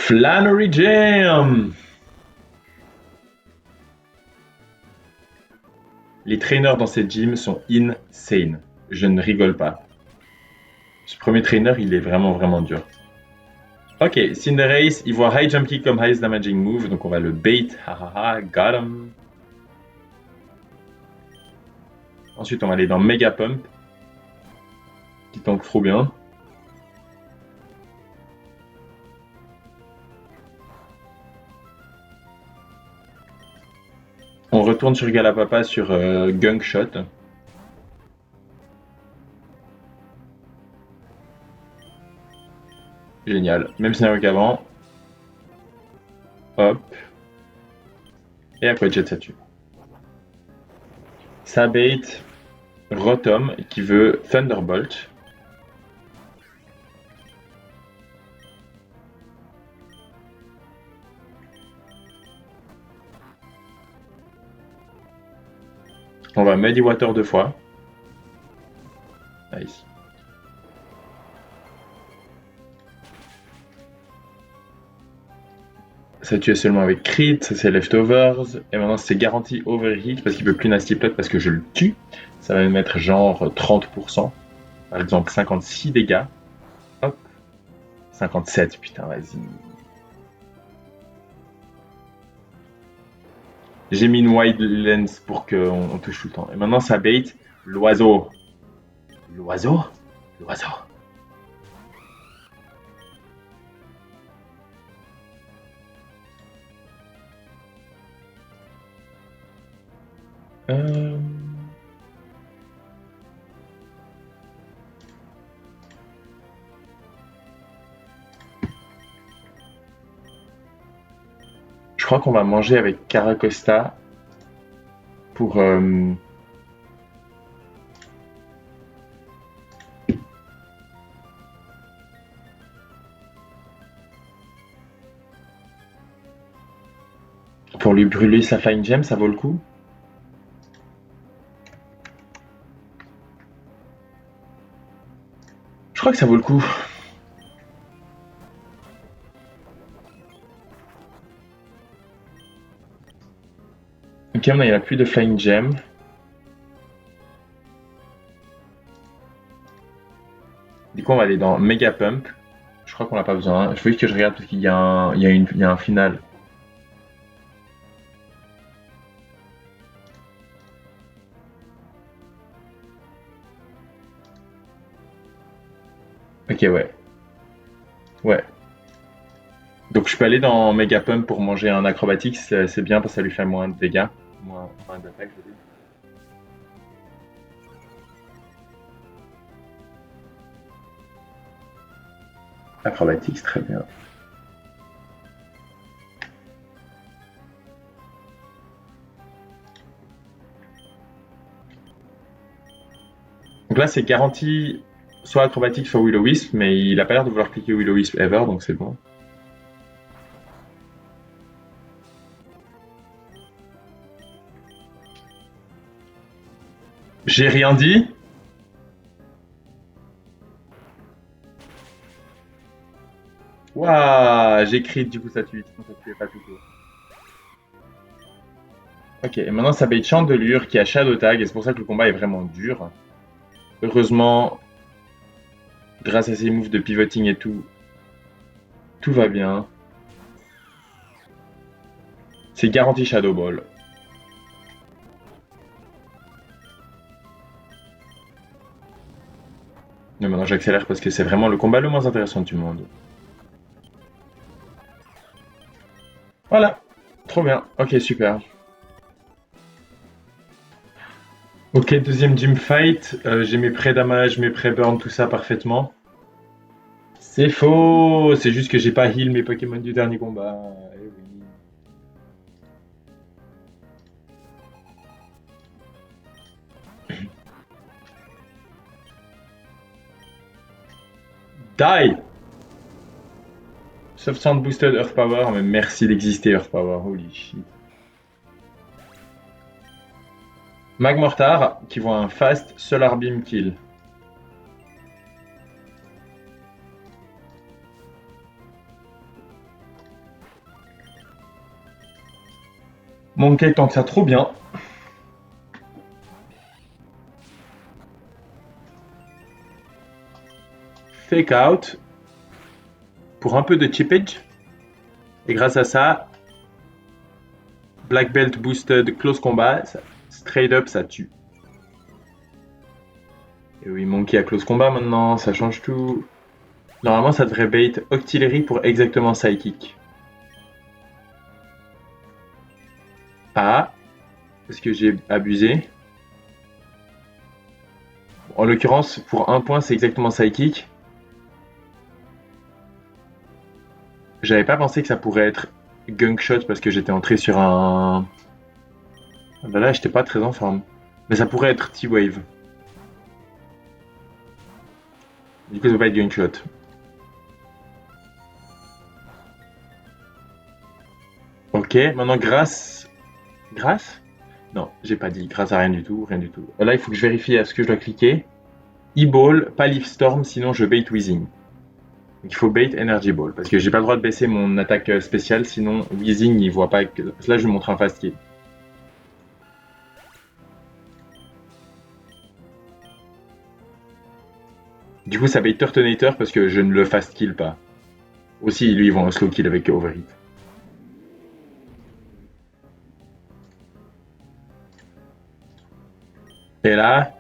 Flannery Jam. Les trainers dans cette gym sont insane. Je ne rigole pas. Ce premier trainer, il est vraiment, vraiment dur. Ok, Cinderace, il voit High Jump Kick comme highest damaging move, donc on va le bait. Hahaha, got him. Ensuite, on va aller dans Mega Pump, qui tank trop bien. On retourne sur Galapapa sur Gunk Shot. Génial. Même scénario qu'avant. Hop. Et après Jet ça tue. Ça bait Rotom qui veut Thunderbolt. On va Muddy Water 2 fois. Nice. Ça tue seulement avec crit, ça c'est leftovers. Et maintenant c'est garanti overheat parce qu'il peut plus nasty plot parce que je le tue. Ça va me mettre genre 30%. Par exemple 56 dégâts. Hop. 57, putain, vas-y. J'ai mis une wide lens pour qu'on touche tout le temps. Et maintenant ça bait l'oiseau. L'oiseau. L'oiseau. Euh... Je crois qu'on va manger avec Caracosta pour... pour lui brûler sa Flying Gem, ça vaut le coup? Je crois que ça vaut le coup. Ok, il n'y a plus de Flying Gem. Du coup, on va aller dans Mega Pump. Je crois qu'on n'a pas besoin. Il faut juste que je regarde parce qu'il y a un final. Ok, ouais. Ouais. Donc je peux aller dans Mega Pump pour manger un acrobatique, c'est bien parce que ça lui fait moins de dégâts. Moins d'attaque, je veux dire. Acrobatique, c'est très bien. Donc là, c'est garanti soit acrobatique, soit Will-O-Wisp, mais il a pas l'air de vouloir cliquer Will-O-Wisp ever, donc c'est bon. J'ai rien dit. Waouh, j'écris, du coup ça tue, sinon ça tuait pas tout court. Ok, et maintenant ça bait Chandelure qui a Shadow Tag, et c'est pour ça que le combat est vraiment dur. Heureusement, grâce à ses moves de pivoting et tout va bien. C'est garanti Shadow Ball. Mais maintenant j'accélère parce que c'est vraiment le combat le moins intéressant du monde. Voilà, trop bien. Ok, super. Ok, deuxième gym fight. J'ai mes pré-damage, mes pré-burn, tout ça parfaitement. C'est faux! C'est juste que j'ai pas heal mes Pokémon du dernier combat. Eh oui. Die! Sauf Sound Boosted Earth Power, mais merci d'exister Earth Power, holy shit. Magmortar qui voit un fast Solar Beam kill. Monkey tant que ça trop bien. Fake out pour un peu de chippage. Et grâce à ça, Black Belt boosted close combat, straight up ça tue. Et oui, Monkey à close combat maintenant, ça change tout. Normalement ça devrait bait Octillery pour exactement Psychic. Ah, est-ce que j'ai abusé? En l'occurrence, pour un point c'est exactement Psychic. J'avais pas pensé que ça pourrait être Gunk Shot parce que j'étais entré sur un... Ah bah là j'étais pas très en forme. Mais ça pourrait être T-Wave. Du coup ça peut pas être Gunk Shot. Ok, maintenant grâce... Grâce? Non, j'ai pas dit grâce à rien du tout, rien du tout. Là il faut que je vérifie à ce que je dois cliquer. E-Ball, pas Leaf Storm, sinon je bait Weezing. Donc il faut bait Energy Ball, parce que j'ai pas le droit de baisser mon attaque spéciale, sinon Weezing il voit pas que... Là je lui montre un fast kill. Du coup ça bait Turtonator parce que je ne le fast kill pas. Aussi lui ils vont un slow kill avec Overheat. Et là,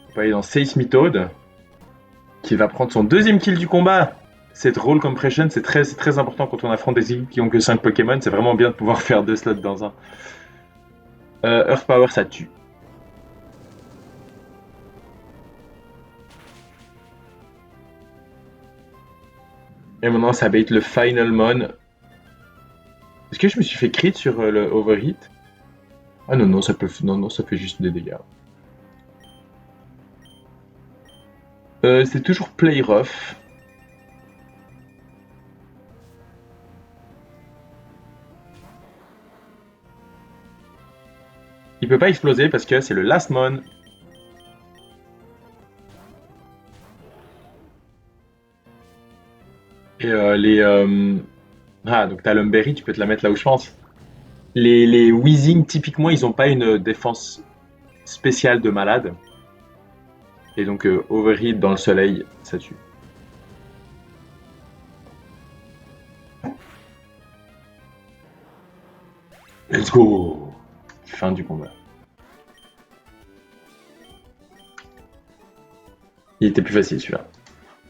on va aller dans Seismitoad, qui va prendre son deuxième kill du combat. Cette roll compression, c'est très important quand on affronte des équipes qui ont que 5 Pokémon. C'est vraiment bien de pouvoir faire 2 slots dans un. Earth Power, ça tue. Et maintenant, ça bait le Final Mon. Est-ce que je me suis fait crit sur le Overheat? Ah non, non, ça fait juste des dégâts. C'est toujours Play Rough. Il peut pas exploser parce que c'est le Last Mon. Et Ah, donc t'as l'Umberry, tu peux te la mettre là où je pense. Les Weezing, typiquement, ils ont pas une défense spéciale de malade. Et donc, Overheat dans le soleil, ça tue. Let's go! Fin du combat. Il était plus facile celui-là.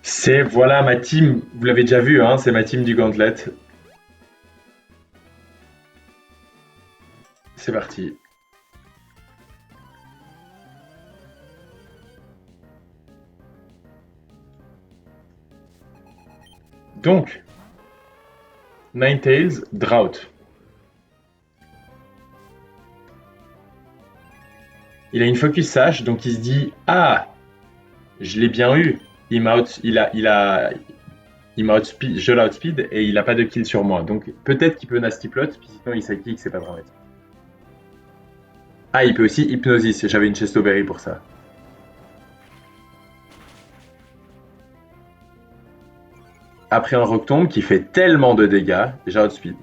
C'est, voilà, ma team. Vous l'avez déjà vu, hein, c'est ma team du Gauntlet. C'est parti. Donc, Ninetales, Drought. Il a une focus sash, donc il se dit ah, je l'ai bien eu. Il m'a outspeed, je l'outspeed et il a pas de kill sur moi. Donc peut-être qu'il peut nasty plot, puis sinon il psychic, c'est pas dramatique. Ah, il peut aussi hypnosis. J'avais une Chestoberry pour ça. Après un rock tombe qui fait tellement de dégâts, j'ai outspeed.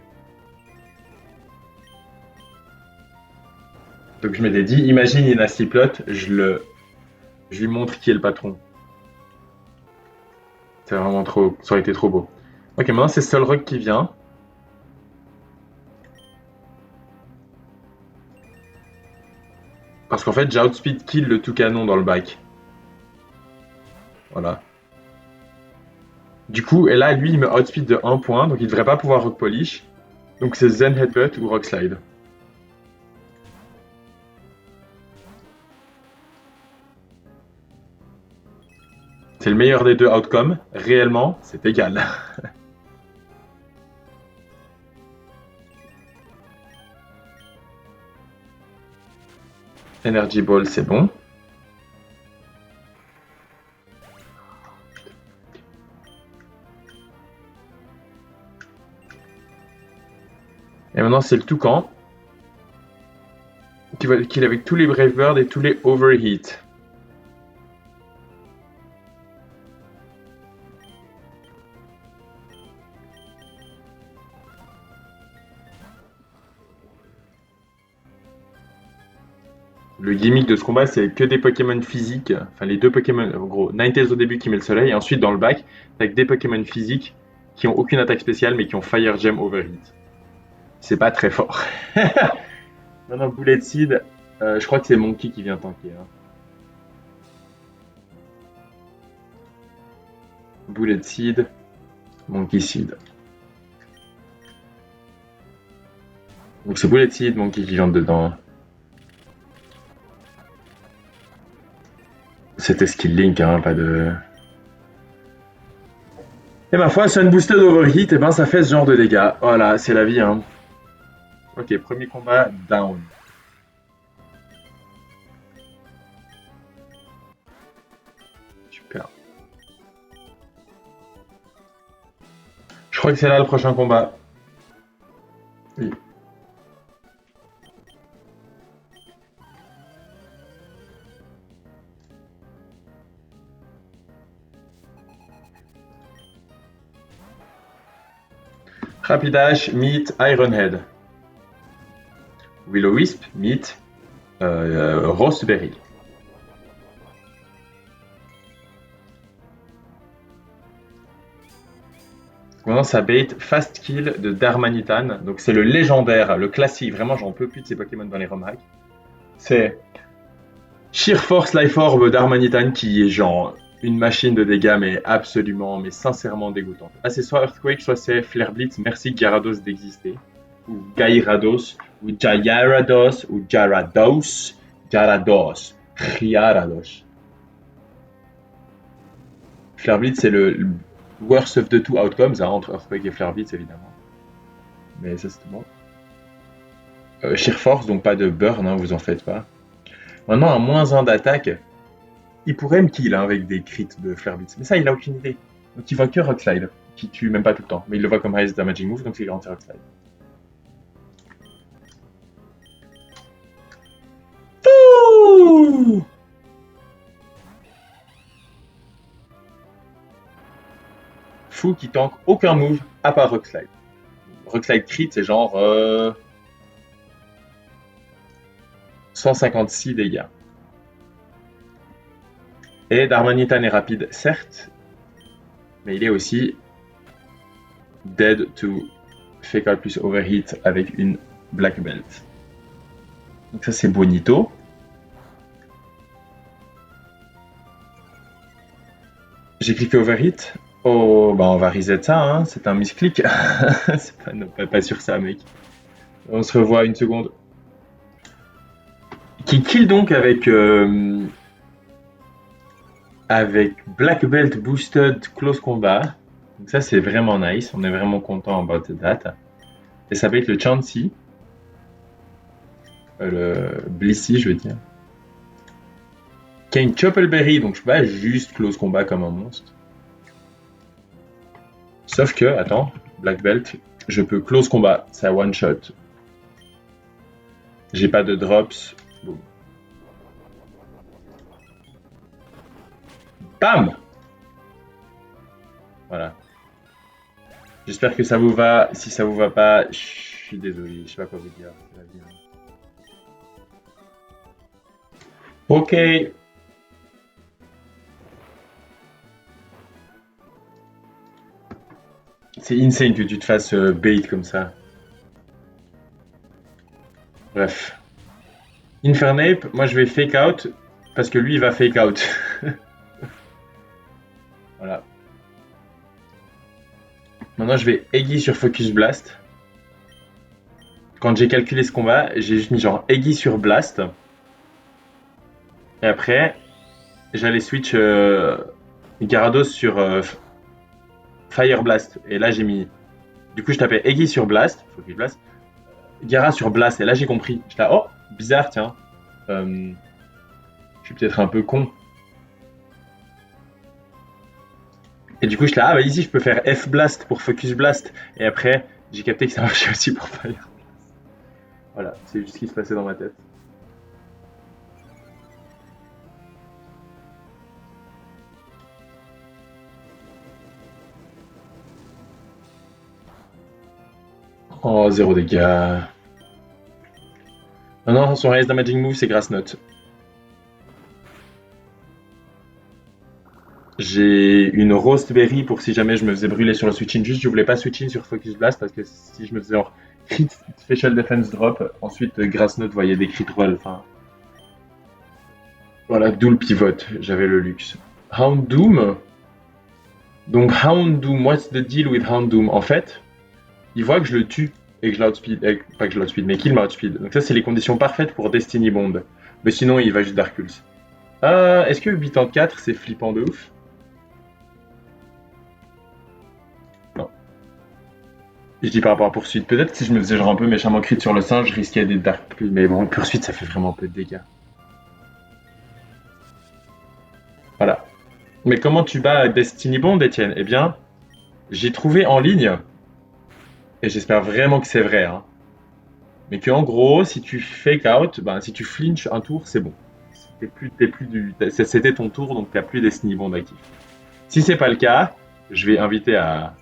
Donc je m'étais dit, imagine il nasty plot, je lui montre qui est le patron. C'est vraiment trop, ça aurait été trop beau. Ok, maintenant c'est Solrock qui vient. Parce qu'en fait, j'ai outspeed kill le tout canon dans le bac. Voilà. Du coup, et là, lui, il me outspeed de 1 point, donc il devrait pas pouvoir rock polish. Donc c'est Zen Headbutt ou Rock Slide. C'est le meilleur des deux outcomes. Réellement, c'est égal. Energy Ball, c'est bon. Et maintenant, c'est le Toucan qui va kill avec tous les Brave Birds et tous les Overheat. Le gimmick de ce combat, c'est que des Pokémon physiques. Enfin, les deux Pokémon, en gros, Ninetales au début qui met le soleil, et ensuite dans le bac, t'as que des Pokémon physiques qui ont aucune attaque spéciale, mais qui ont Fire Gem Overheat. C'est pas très fort. Maintenant, Bullet Seed, je crois que c'est Monkey qui vient tanker, hein. Bullet Seed, Monkey Seed. Donc c'est Bullet Seed, Monkey qui vient dedans. C'était Skill Link, hein, pas de. Et ma foi, Sun Boosted Overheat, et ben ça fait ce genre de dégâts. Voilà, c'est la vie, hein. Ok, premier combat, down. Super. Je crois que c'est là le prochain combat. Oui. Rapidash, meet Ironhead. Will-O-Wisp, meet Roseberry. Maintenant, ça bait Fast Kill de Darmanitan. Donc, c'est le légendaire, le classique. Vraiment, j'en peux plus de ces Pokémon dans les ROM hacks. C'est Sheer Force Life Orb Darmanitan qui est genre une machine de dégâts, mais absolument, mais sincèrement dégoûtante. Ah, c'est soit Earthquake, soit c'est Flare Blitz. Merci Gyarados d'exister. Ou Gyarados, ou Gyarados, ou Gyarados. Gyarados. Gyarados. Flare Blitz, c'est le worst of the two outcomes, hein, entre Earthquake et Flare Blitz, évidemment. Mais ça, c'est bon. Sheer Force, donc pas de burn, hein, vous en faites pas. Maintenant, un -1 d'attaque, il pourrait me kill, hein, avec des crits de Flare Blitz. Mais ça, il a aucune idée. Donc il voit que Rock Slide, qui tue même pas tout le temps. Mais il le voit comme highest damaging move, donc c'est garanti Rock Slide. Ouh, Fou qui tank aucun move à part Rock Slide. Rock Slide crit, c'est genre 156 dégâts. Et Darmanitan est rapide, certes, mais il est aussi dead to Fake Out plus Overheat avec une Black Belt. Donc ça, c'est bonito. J'ai cliqué Overheat. Oh, bah on va reset ça, hein. C'est un misclick. C'est pas, non, pas sur ça, mec. On se revoit une seconde. Qui kill donc avec Black Belt Boosted Close Combat. Donc ça, c'est vraiment nice. On est vraiment content about that. Et ça va être le Chansey. Le Blissey, je veux dire. Qui a une Choppleberry, donc je peux pas juste Close Combat comme un monstre. Sauf que, attends, Black Belt, je peux Close Combat, ça one shot. J'ai pas de drops. Boum. Bam! Voilà. J'espère que ça vous va. Si ça vous va pas, je suis désolé, je sais pas quoi vous dire. C'est la vie, hein. Ok. C'est insane que tu te fasses bait comme ça. Bref. Infernape, moi je vais fake out parce que lui il va fake out. Voilà. Maintenant je vais Eggy sur Focus Blast. Quand j'ai calculé ce combat, j'ai juste mis genre Eggy sur Blast. Et après, j'allais switch Gyarados sur Fire Blast. Et là j'ai mis. Du coup je tapais Eggy sur Blast, Focus Blast. Gyara sur Blast. Et là j'ai compris. J'étais là, oh, bizarre, tiens. Je suis peut-être un peu con. Et du coup, je là, ah bah ici, je peux faire F Blast pour Focus Blast. Et après, j'ai capté que ça marchait aussi pour Fire. Voilà, c'est juste ce qui se passait dans ma tête. Oh, zéro dégâts. Non, son highest damaging move, c'est Grass Knot. J'ai une Roast Berry pour si jamais je me faisais brûler sur le switch-in. Juste, je voulais pas switch-in sur Focus Blast parce que si je me faisais genre crit Special Defense Drop, ensuite Grass Knot voyait des crit roll. Enfin, voilà, d'où le pivot. J'avais le luxe. Houndoom. Donc, Houndoom, what's the deal with Houndoom? En fait, il voit que je le tue et que je l'outspeed. Pas que je l'outspeed, mais qu'il m'outspeed. Donc, ça, c'est les conditions parfaites pour Destiny Bond. Mais sinon, il va juste Dark Pulse. Est-ce que 84 c'est flippant de ouf? Non. Je dis par rapport à poursuite. Peut-être que si je me faisais genre un peu méchamment crit sur le singe, je risquais des Dark Pulse. Mais bon, poursuite, ça fait vraiment peu de dégâts. Voilà. Mais comment tu bats Destiny Bond, Etienne? Eh bien, j'ai trouvé en ligne, et j'espère vraiment que c'est vrai, hein, mais que en gros, si tu fake out, ben, si tu flinches un tour, c'est bon. C'était ton tour, donc t'as plus Destiny Bond actif. Si c'est pas le cas, je vais inviter à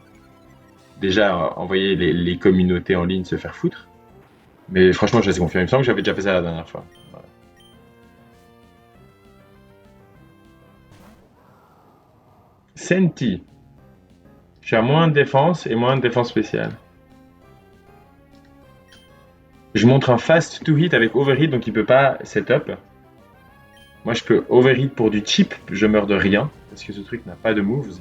déjà envoyer les communautés en ligne se faire foutre. Mais franchement, je laisse confiance. Il me semble que j'avais déjà fait ça la dernière fois. Voilà. Senti. Tu as moins de défense et moins de défense spéciale. Je montre un fast to hit avec overhit, donc il peut pas setup. Moi, je peux overhit pour du cheap, je meurs de rien, parce que ce truc n'a pas de moves.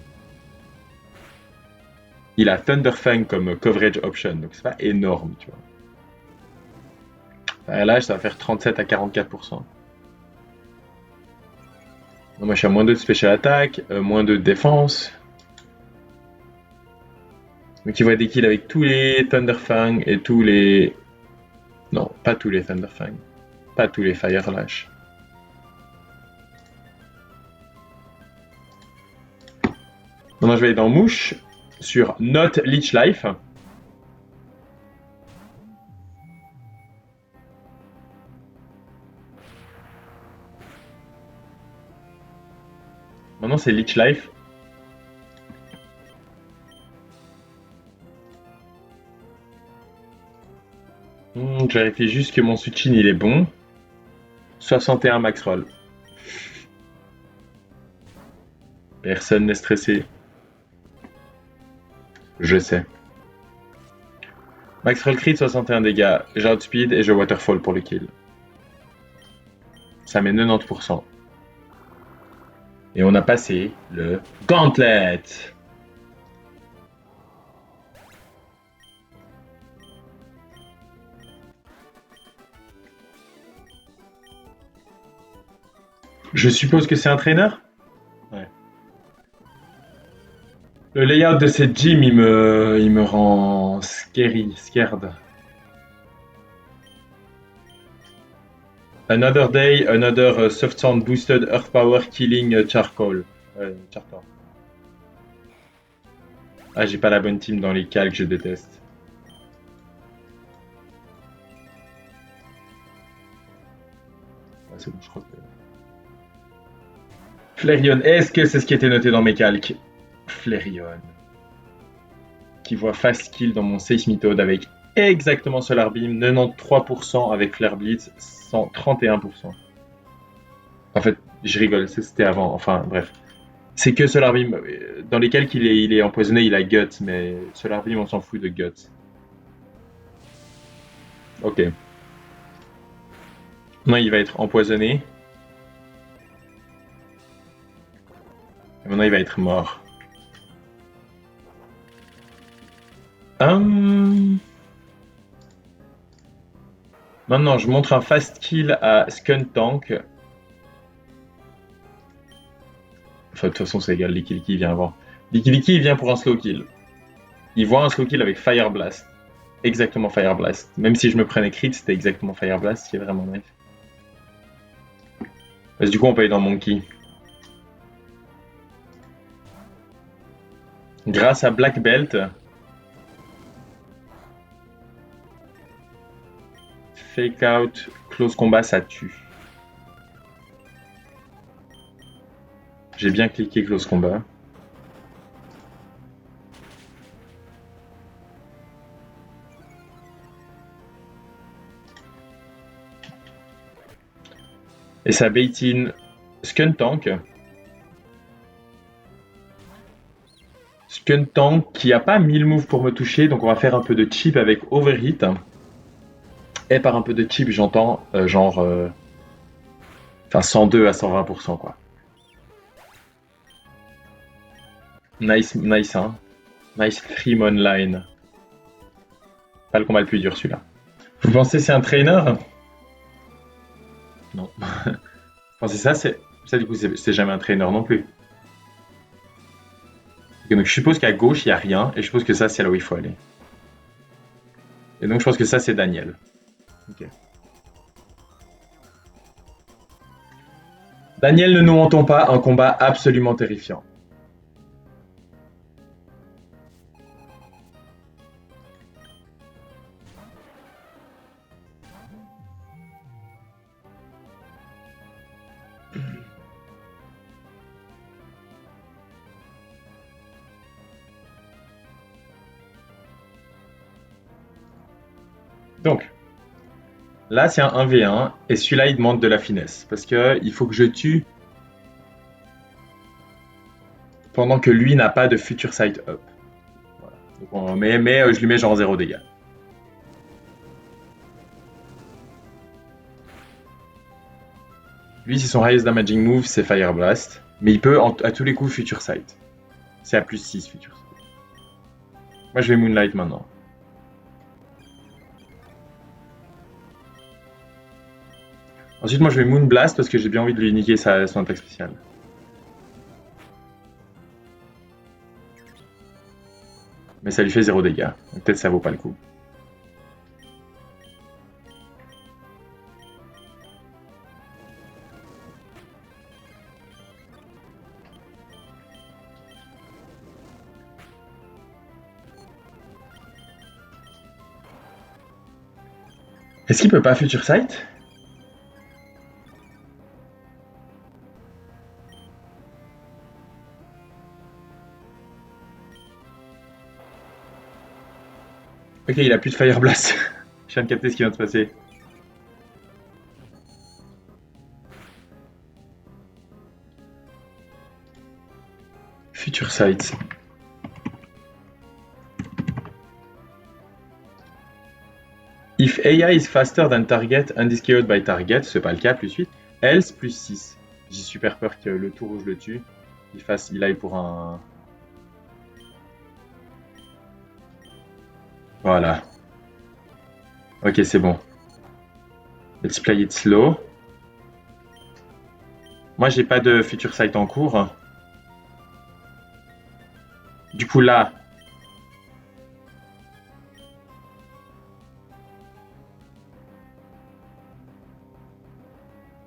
Il a Thunderfang comme coverage option, donc c'est pas énorme, tu vois. Là, ça va faire 37 à 44%. Donc, moi, je suis à moins 2 de special attack, moins 2 de défense. Donc, il voit des kills avec tous les Thunderfang et tous les. Non, pas tous les Thunderfang. Pas tous les Fire Lash. Maintenant, je vais aller dans Mouche sur Not Leech Life. Maintenant, c'est Leech Life. Je vérifie juste que mon switch-in il est bon. 61 max roll. Personne n'est stressé. Je sais. Max roll crit 61 dégâts. J'outspeed et je waterfall pour le kill. Ça met 90%. Et on a passé le gauntlet. Je suppose que c'est un trainer. Ouais. Le layout de cette gym, il me rend scared. Another day, another soft sound boosted earth power killing charcoal. Charcoal. Ah, j'ai pas la bonne team dans les calques, je déteste. Ah, c'est bon, je crois que. Flareon, est-ce que c'est ce qui était noté dans mes calques? Flareon. Qui voit fast kill dans mon Seismitoad avec exactement Solar Beam, 93% avec Flare Blitz, 131%. En fait, je rigole, c'était avant, enfin bref. C'est que Solar Beam, dans lesquels il est empoisonné, il a Guts, mais Solar Beam, on s'en fout de Guts. Ok. Non, il va être empoisonné. Et maintenant, il va être mort. Hum... Maintenant, je montre un fast kill à Skuntank. Enfin, de toute façon, c'est égal, Licky vient avant. Licky il vient pour un slow kill. Il voit un slow kill avec Fire Blast. Exactement Fire Blast. Même si je me prenais crit, c'était exactement Fire Blast, qui est vraiment nice. Parce que du coup, on peut aller dans Monkey. Grâce à Black Belt, Fake Out, Close Combat, ça tue. J'ai bien cliqué Close Combat. Et ça bait in Skuntank. Skuntank qui a pas 1000 moves pour me toucher, donc on va faire un peu de chip avec Overheat. Et par un peu de chip, j'entends genre. Enfin, 102 à 120%, quoi. Nice, nice, hein. Nice Freem Online. Pas le combat le plus dur, celui-là. Vous pensez que c'est un trainer? Non. Vous pensez ça, c'est. Ça, du coup, c'est jamais un trainer non plus. Et donc, je suppose qu'à gauche, il n'y a rien. Et je suppose que ça, c'est là où il faut aller. Et donc, je pense que ça, c'est Daniel. Ok. Daniel, ne nous mentons pas, un combat absolument terrifiant. Donc, là, c'est un 1v1. Et celui-là, il demande de la finesse. Parce que il faut que je tue pendant que lui n'a pas de future sight up. Voilà. Donc, mais je lui mets genre 0 dégâts. Lui, c'est son highest damaging move, c'est Fire Blast. Mais il peut à tous les coups Future Sight. C'est à plus 6 Future Sight. Moi, je vais Moonlight maintenant. Ensuite, moi, je vais Moon Blast parce que j'ai bien envie de lui niquer son attaque spéciale. Mais ça lui fait 0 dégâts. Donc peut-être ça vaut pas le coup. Est-ce qu'il peut pas Future Sight? Ok, il a plus de Fire Blast. Je viens de capter ce qui vient de se passer. Future Sight. If AI is faster than target and is KO'd by target, c'est pas le cas, plus 8. Else, plus 6. J'ai super peur que le tour où je le tue, il aille pour un. Voilà. Ok, c'est bon. Let's play it slow. Moi, j'ai pas de future sight en cours. Du coup, là,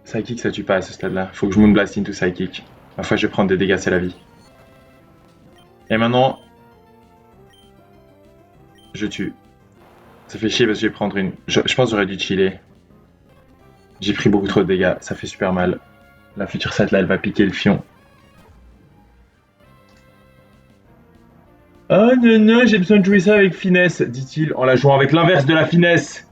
Psychic, ça tue pas à ce stade-là. Faut que je Moonblast into Psychic. Parfois, je vais prendre des dégâts, c'est la vie. Et maintenant, je tue. Ça fait chier parce que je vais prendre une. Je pense que j'aurais dû chiller. J'ai pris beaucoup trop de dégâts, ça fait super mal. La future sight là, elle va piquer le fion. Oh non, non, j'ai besoin de jouer ça avec finesse, dit-il en la jouant avec l'inverse de la finesse.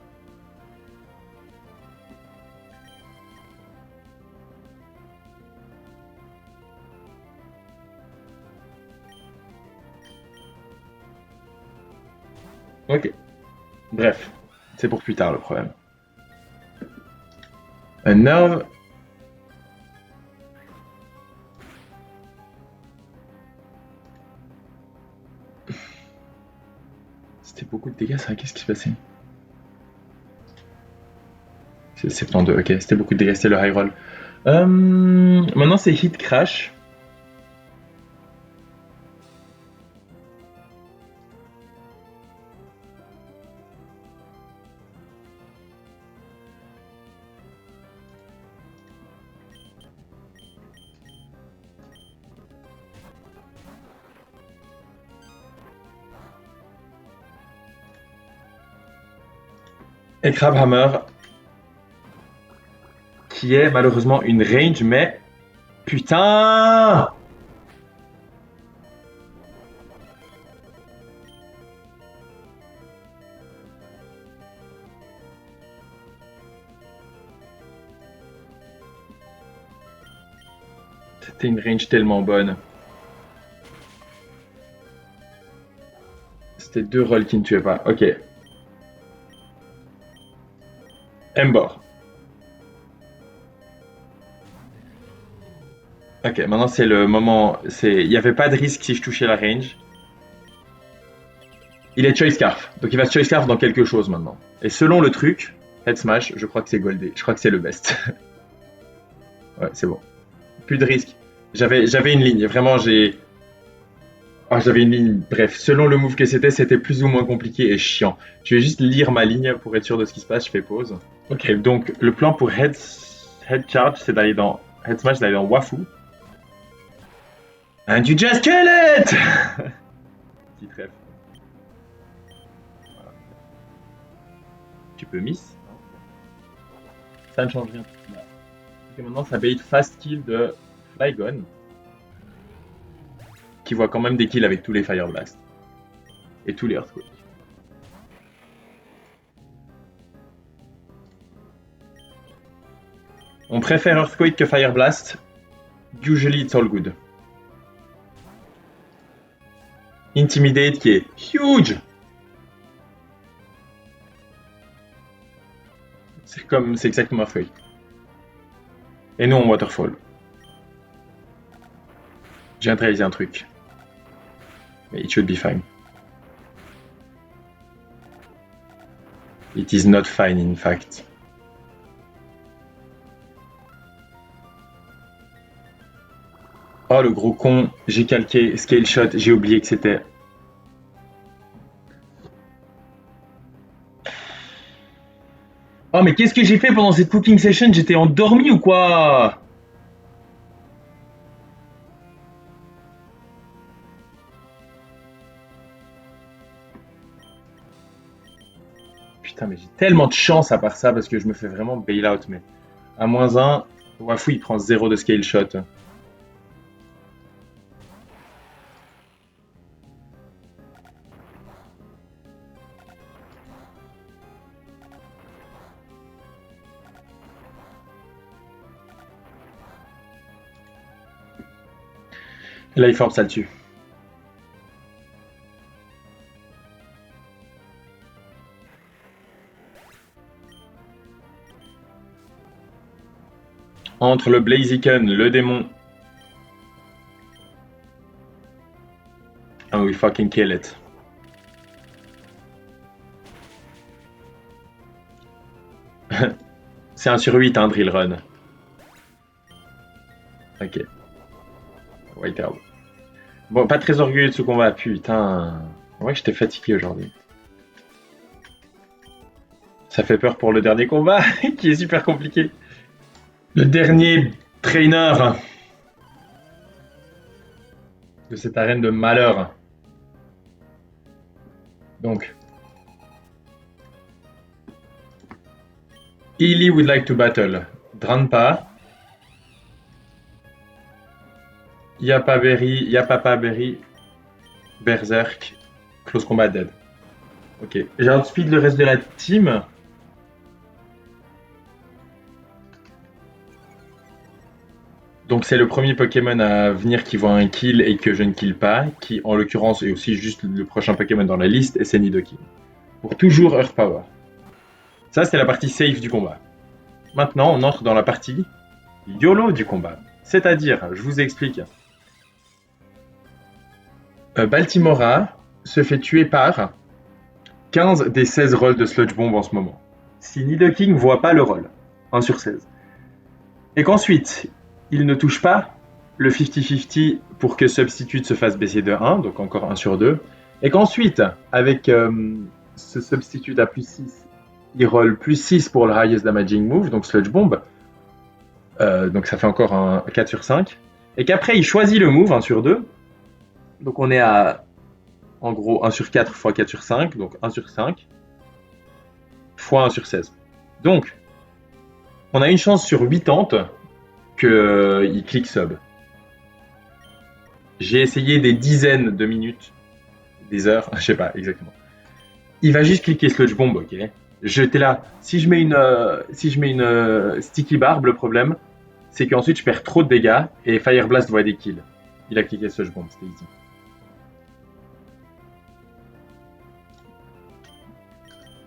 Ok. Bref, c'est pour plus tard le problème. Un nerve. C'était beaucoup de dégâts, ça. Qu'est-ce qui se passait? C'est 72, ok. C'était beaucoup de dégâts, c'était le high roll. Maintenant, c'est hit crash. Et Crabhammer, qui est malheureusement une range, mais. Putain! C'était une range tellement bonne. C'était 2 rolls qui ne tuaient pas. Ok. Embor. Ok, maintenant c'est le moment. Il n'y avait pas de risque si je touchais la range. Il est Choice Scarf. Donc il va se Choice Scarf dans quelque chose maintenant. Et selon le truc, Head Smash, je crois que c'est Goldé. Je crois que c'est le best. Ouais, c'est bon. Plus de risque. J'avais une ligne. Vraiment, j'avais une ligne. Bref, selon le move que c'était plus ou moins compliqué et chiant. Je vais juste lire ma ligne pour être sûr de ce qui se passe. Je fais pause. Ok, donc le plan pour Head Charge, c'est d'aller dans Head Smash, d'aller dans Wafu. And you just kill it! Petit trèfle. Voilà. Tu peux miss. Ça ne change rien. Ok, maintenant ça bait fast kill de Flygon. Qui voit quand même des kills avec tous les Fire Blast. Et tous les Earthquakes. On préfère Earthquake que Fire Blast. Usually it's all good. Intimidate qui est huge. C'est exactement Earthquake. Et nous on Waterfall. Je viens de réaliser un truc. Mais it should be fine. It is not fine in fact. Oh le gros con, j'ai calqué Scale Shot, j'ai oublié que c'était. Oh mais qu'est-ce que j'ai fait pendant cette cooking session? J'étais endormi ou quoi? Putain mais j'ai tellement de chance à part ça parce que je me fais vraiment bail out mais. À -1, Wafu il prend 0 de Scale Shot. Là il force ça le tue. Entre le Blaziken, le démon. And we fucking kill it. C'est 1 sur 8 hein, Drill Run. Ok. White Out. Bon, pas très orgueilleux de ce combat, putain. Ouais, j'étais fatigué aujourd'hui. Ça fait peur pour le dernier combat, qui est super compliqué. Le dernier trainer de cette arène de malheur. Donc, Ely would like to battle Dranpa, Yapapa Berry, Berserk, Close Combat Dead. Ok, j'outspeed le reste de la team. Donc c'est le premier Pokémon à venir qui voit un kill et que je ne kill pas, qui en l'occurrence est aussi juste le prochain Pokémon dans la liste, et c'est Nidoking. Pour toujours Earth Power. Ça c'est la partie safe du combat. Maintenant on entre dans la partie YOLO du combat. C'est-à-dire, je vous explique. Baltimora se fait tuer par 15 des 16 rolls de Sludge Bomb en ce moment. Si Nidoking voit pas le roll, 1 sur 16. Et qu'ensuite, il ne touche pas le 50-50 pour que Substitute se fasse baisser de 1, donc encore 1 sur 2. Et qu'ensuite, avec ce Substitute à plus 6, il roll plus 6 pour le Highest Damaging Move, donc Sludge Bomb. Donc ça fait encore un 4 sur 5. Et qu'après, il choisit le move, 1 sur 2. Donc on est à, en gros, 1 sur 4 fois 4 sur 5, donc 1 sur 5 fois 1 sur 16. Donc, on a une chance sur 80 qu'il clique sub. J'ai essayé des dizaines de minutes, des heures, je sais pas exactement. Il va juste cliquer Sludge Bomb, ok. J'étais là. Si je mets une Sticky Barb, le problème, c'est qu'ensuite je perds trop de dégâts et Fire Blast voit des kills. Il a cliqué Sludge Bomb, c'était easy.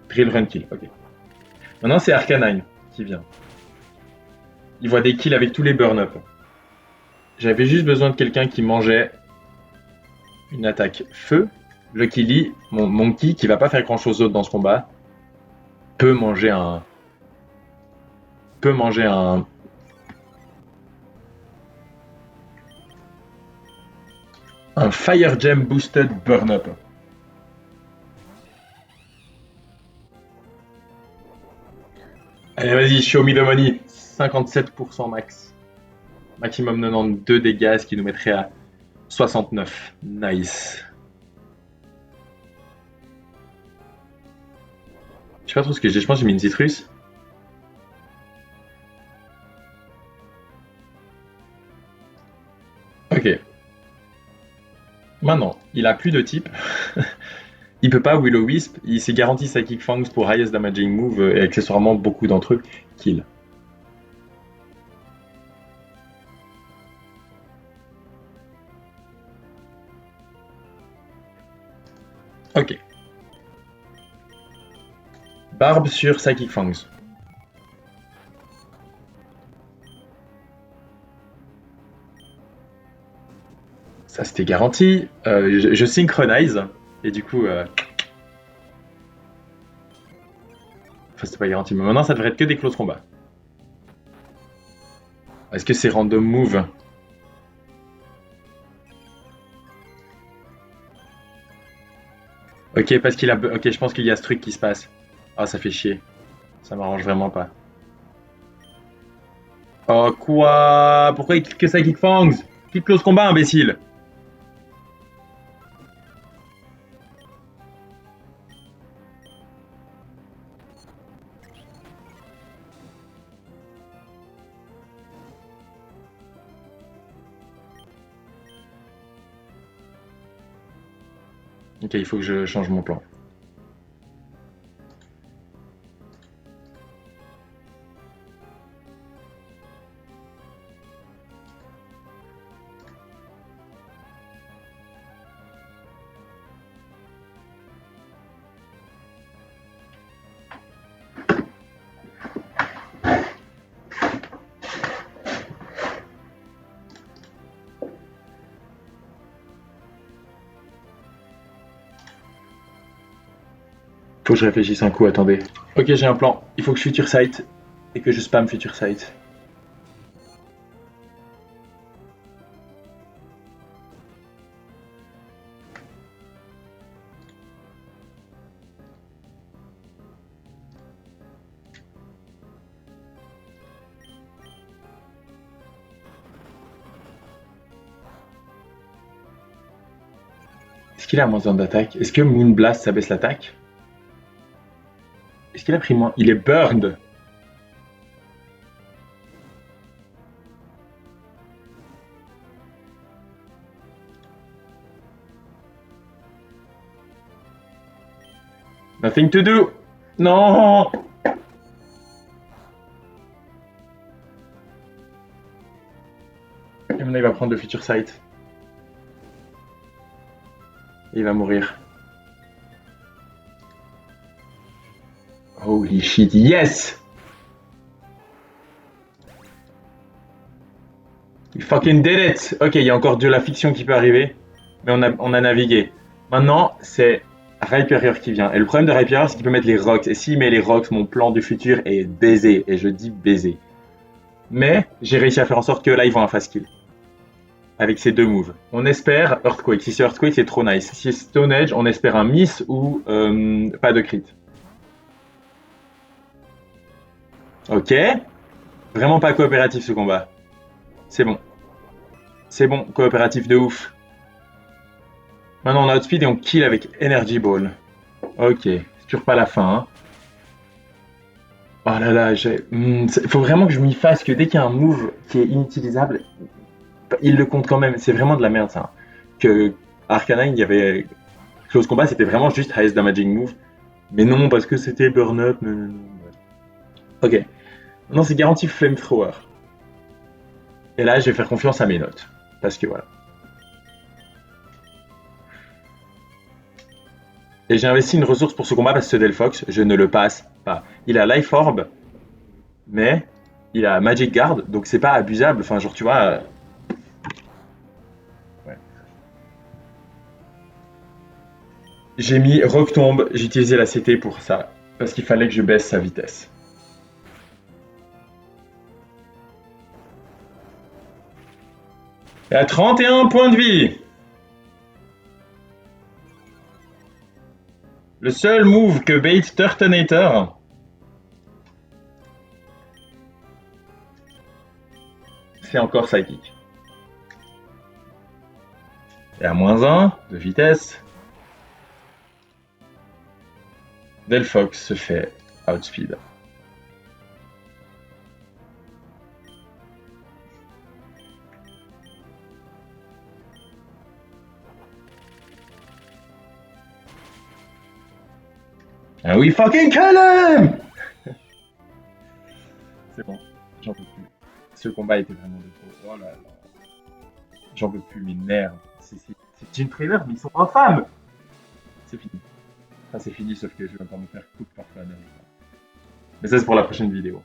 Drill Run Kill, ok. Maintenant c'est Arcanine qui vient. Il voit des kills avec tous les burn-up. J'avais juste besoin de quelqu'un qui mangeait une attaque feu. Lucky Lee, mon monkey, qui va pas faire grand chose d'autre dans ce combat, peut manger un Fire Gem Boosted Burn Up. Allez, vas-y, show me the money. 57% max. Maximum 92 dégâts, ce qui nous mettrait à 69. Nice. Je sais pas trop ce que j'ai. Je pense que j'ai mis une citrus. Ok. Maintenant, il a plus de type. Il peut pas Will-O-Wisp. Il s'est garanti Psychic Fangs pour highest damaging move et accessoirement beaucoup d'entre eux kill. Ok. Barbe sur Psychic Fangs. Ça c'était garanti. Je synchronise. Et du coup. Enfin, c'était pas garanti. Mais maintenant ça devrait être que des close combats. Est-ce que c'est random move? Ok, parce qu'il a. Ok, je pense qu'il y a ce truc qui se passe. Ah, ça fait chier. Ça m'arrange vraiment pas. Oh, quoi? Pourquoi il clique que ça, Kick Fangs? Clique close combat, imbécile! Ok, il faut que je change mon plan. Faut que je réfléchisse un coup, attendez. Ok, j'ai un plan. Il faut que je Future Sight et que je spam Future Sight. Est-ce qu'il a moins 1 d'attaque? Est-ce que Moonblast ça baisse l'attaque? Est-ce qu'il a pris moins? Il est burned! Nothing to do! Non! Et maintenant il va prendre le Future Sight. Et il va mourir. Holy shit, yes! You fucking did it! Ok, il y a encore de la fiction qui peut arriver, mais on a navigué. Maintenant, c'est Rhyperior qui vient. Et le problème de Rhyperior, c'est qu'il peut mettre les rocks. Et s'il met les rocks, mon plan du futur est baisé. Et je dis baisé. Mais j'ai réussi à faire en sorte que là, ils vont un fast kill. Avec ces deux moves. On espère Earthquake. Si c'est Earthquake, c'est trop nice. Si c'est Stone Edge, on espère un miss ou pas de crit. Ok. Vraiment pas coopératif ce combat. C'est bon. C'est bon, coopératif de ouf. Maintenant on a Outspeed et on kill avec Energy Ball. Ok, c'est toujours pas la fin. Hein. Oh là là, il faut vraiment que je m'y fasse que dès qu'il y a un move qui est inutilisable, il le compte quand même. C'est vraiment de la merde ça. Que Arcanine, il y avait Close Combat, c'était vraiment juste highest damaging move. Mais non, parce que c'était Burn Up. Ok. Maintenant c'est garanti Flamethrower. Et là, je vais faire confiance à mes notes. Parce que voilà. Et j'ai investi une ressource pour ce combat parce que ce Delphox, je ne le passe pas. Il a Life Orb, mais il a Magic Guard, donc c'est pas abusable. Enfin, genre, tu vois. Ouais. J'ai mis Rock Tombe, j'ai utilisé la CT pour ça. Parce qu'il fallait que je baisse sa vitesse. Et à 31 points de vie. Le seul move que bait Turtonator, c'est encore Psychic. Et à -1 de vitesse, Delphox se fait outspeed. And we fucking kill him! C'est bon, j'en peux plus. Ce combat était vraiment de trop. Oh là là. J'en peux plus, mes nerfs. C'est Gene Trailer, mais ils sont infâmes! C'est fini. Enfin, c'est fini, sauf que je vais encore me faire coupe par Flannery. Mais ça, c'est pour la prochaine vidéo.